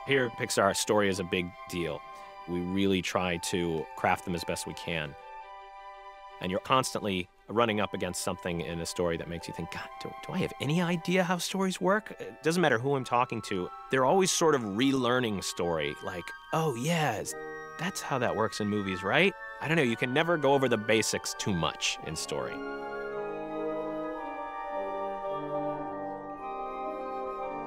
Here at Pixar, our story is a big deal. We really try to craft them as best we can. And you're constantly running up against something in a story that makes you think, God, do I have any idea how stories work? It doesn't matter who I'm talking to. They're always sort of relearning story, like, oh, yeah, that's how that works in movies, right? I don't know, you can never go over the basics too much in story.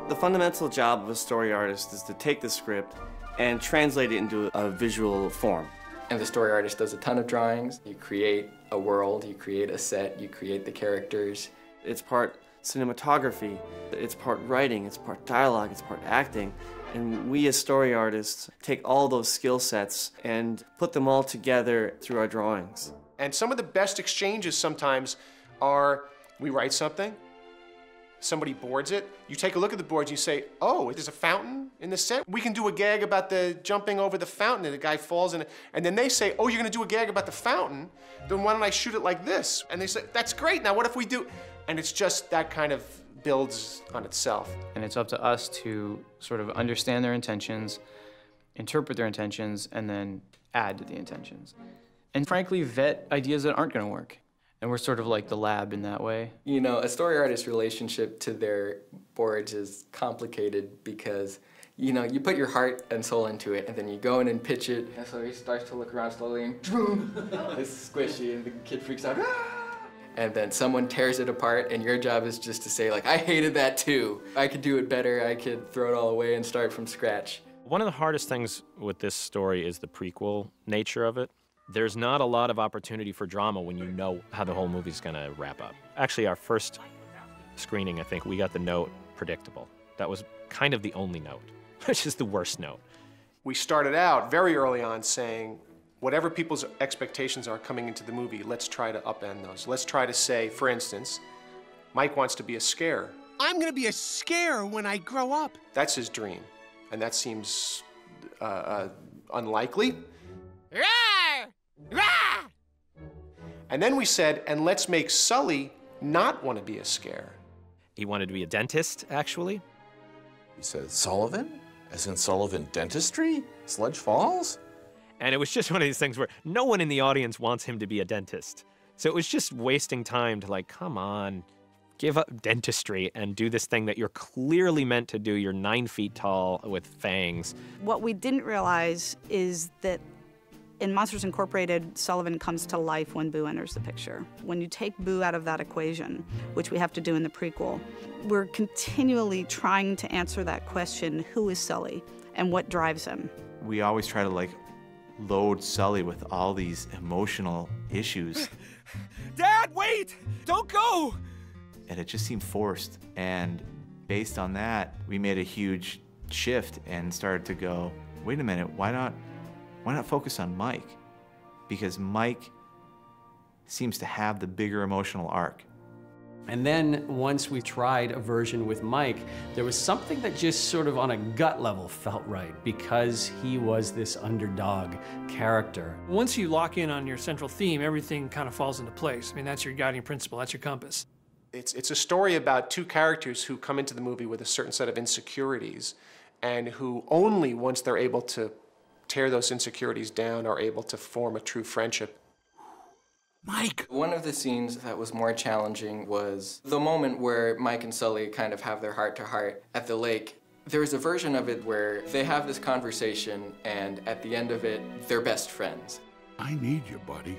The fundamental job of a story artist is to take the script and translate it into a visual form. And the story artist does a ton of drawings. You create a world, you create a set, you create the characters. It's part cinematography, it's part writing, it's part dialogue, it's part acting. And we as story artists take all those skill sets and put them all together through our drawings. And some of the best exchanges sometimes are, we write something, somebody boards it, you take a look at the boards, you say, oh, there's a fountain in the set? We can do a gag about the jumping over the fountain and the guy falls in it. And then they say, oh, you're gonna do a gag about the fountain? Then why don't I shoot it like this? And they say, that's great, now what if we do? And it's just that kind of builds on itself. And it's up to us to sort of understand their intentions, interpret their intentions, and then add to the intentions. And frankly, vet ideas that aren't gonna work. And we're sort of like the lab in that way. You know, a story artist's relationship to their boards is complicated because, you know, you put your heart and soul into it, and then you go in and pitch it, and so he starts to look around slowly, and boom, it's squishy, and the kid freaks out, ah! And then someone tears it apart, and your job is just to say, like, I hated that too. I could do it better, I could throw it all away and start from scratch. One of the hardest things with this story is the prequel nature of it. There's not a lot of opportunity for drama when you know how the whole movie's gonna wrap up. Actually, our first screening, I think, we got the note predictable. That was kind of the only note, which is the worst note. We started out very early on saying, whatever people's expectations are coming into the movie, let's try to upend those. Let's try to say, for instance, Mike wants to be a scare. I'm gonna be a scare when I grow up. That's his dream, and that seems unlikely. And then we said, and let's make Sulley not want to be a scare. He wanted to be a dentist, actually. He said, Sullivan? As in Sullivan Dentistry? Sludge Falls? And it was just one of these things where no one in the audience wants him to be a dentist. So it was just wasting time to, like, come on, give up dentistry and do this thing that you're clearly meant to do. You're 9 feet tall with fangs. What we didn't realize is that in Monsters Incorporated, Sullivan comes to life when Boo enters the picture. When you take Boo out of that equation, which we have to do in the prequel, we're continually trying to answer that question, who is Sulley and what drives him? We always try to, like, load Sulley with all these emotional issues. Dad, wait! Don't go! And it just seemed forced. And based on that, we made a huge shift and started to go, wait a minute, why not focus on Mike? Because Mike seems to have the bigger emotional arc. And then once we tried a version with Mike, there was something that just sort of on a gut level felt right because he was this underdog character. Once you lock in on your central theme, everything kind of falls into place. I mean, that's your guiding principle, that's your compass. It's a story about 2 characters who come into the movie with a certain set of insecurities and who only once they're able to tear those insecurities down are able to form a true friendship. Mike! One of the scenes that was more challenging was the moment where Mike and Sulley kind of have their heart-to-heart at the lake. There was a version of it where they have this conversation and at the end of it, they're best friends. I need you, buddy.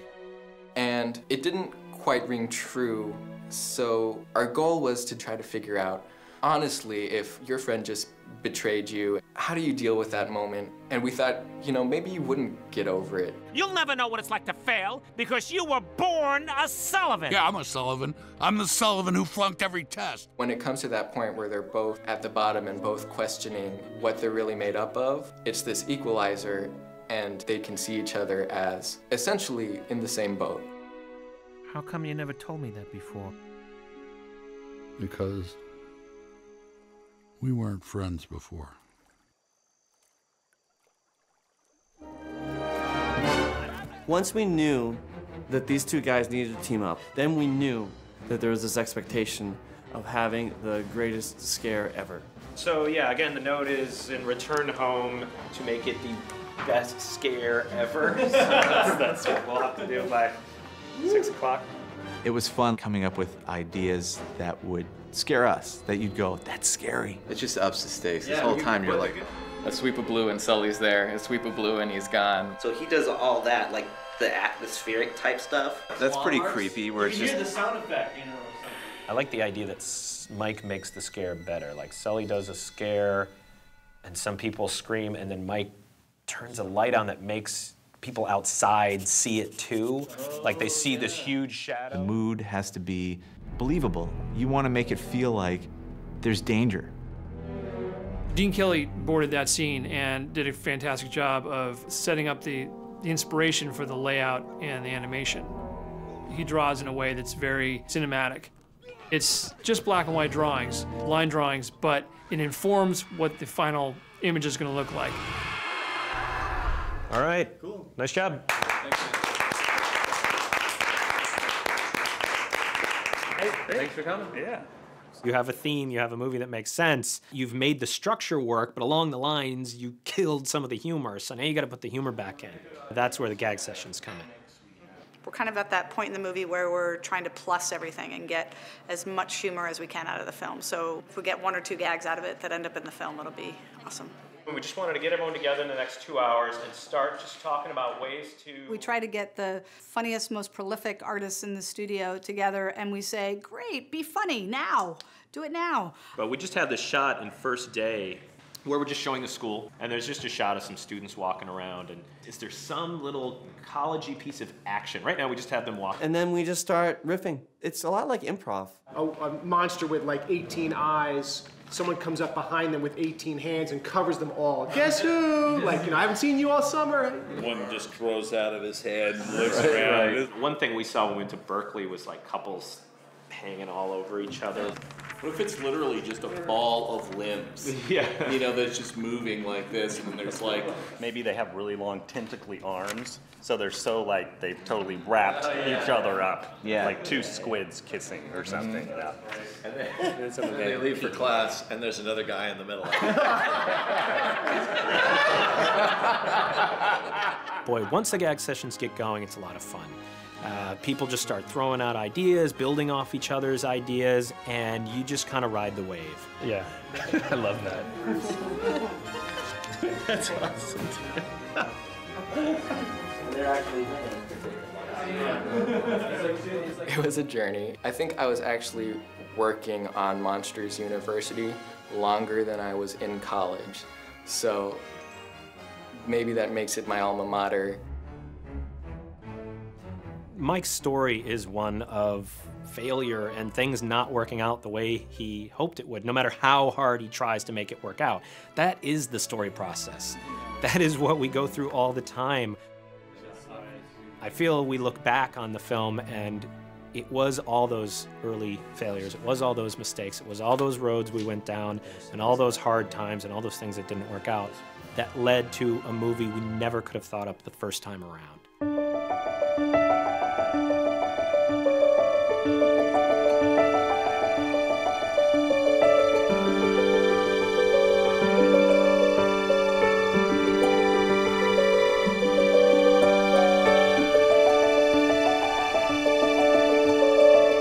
And it didn't quite ring true, so our goal was to try to figure out, honestly, if your friend just betrayed you, how do you deal with that moment? And we thought, you know, maybe you wouldn't get over it. You'll never know what it's like to fail because you were born a Sullivan. Yeah, I'm a Sullivan. I'm the Sullivan who flunked every test. When it comes to that point where they're both at the bottom and both questioning what they're really made up of, it's this equalizer and they can see each other as essentially in the same boat. How come you never told me that before? Because we weren't friends before. Once we knew that these 2 guys needed to team up, then we knew that there was this expectation of having the greatest scare ever. So yeah, again, the note is in return home to make it the best scare ever. So that's what we'll have to do by 6 o'clock. It was fun coming up with ideas that would scare us, that you'd go, that's scary. It just ups the stakes. This whole time you're like, a sweep of blue and Sully's there, a sweep of blue and he's gone. So he does all that, like the atmospheric type stuff. That's pretty creepy, where it's just... You hear the sound effect, you know. I like the idea that Mike makes the scare better. Like Sulley does a scare and some people scream and then Mike turns a light on that makes people outside see it too. Like they see this huge shadow. The mood has to be believable. You want to make it feel like there's danger. Dean Kelly boarded that scene and did a fantastic job of setting up the inspiration for the layout and the animation. He draws in a way that's very cinematic. It's just black and white drawings, line drawings, but it informs what the final image is going to look like. All right. Cool. Nice job. Hey, thanks for coming. Yeah. You have a theme, you have a movie that makes sense. You've made the structure work, but along the lines, you killed some of the humor. So now you got to put the humor back in. That's where the gag sessions come in. We're kind of at that point in the movie where we're trying to plus everything and get as much humor as we can out of the film. So if we get 1 or 2 gags out of it that end up in the film, it'll be awesome. We just wanted to get everyone together in the next 2 hours and start just talking about ways to... We try to get the funniest, most prolific artists in the studio together and we say, great, be funny now. Do it now. But we just had this shot in first day where we're just showing the school, and there's just a shot of some students walking around, and is there some little college-y piece of action? Right now we just have them walk. And then we just start riffing. It's a lot like improv. A monster with like 18 eyes, someone comes up behind them with 18 hands and covers them all. Guess who? Like, you know, I haven't seen you all summer. One just grows out of his head and lives around. Right. One thing we saw when we went to Berkeley was like couples hanging all over each other. What if it's literally just a ball of limbs? Yeah. You know, that's just moving like this, and then there's like... Maybe they have really long tentacly arms, so they're so like, they've totally wrapped each other up. Yeah. Like 2 squids kissing or something. Yeah. And then they leave for class, and there's another guy in the middle. Boy, once the gag sessions get going, it's a lot of fun. People just start throwing out ideas, building off each other's ideas, and you just kind of ride the wave. Yeah, I love that. That's awesome. It was a journey. I think I was actually working on Monsters University longer than I was in college. So maybe that makes it my alma mater. Mike's story is one of failure and things not working out the way he hoped it would, no matter how hard he tries to make it work out. That is the story process. That is what we go through all the time. I feel we look back on the film and it was all those early failures, it was all those mistakes, it was all those roads we went down and all those hard times and all those things that didn't work out that led to a movie we never could have thought up the first time around.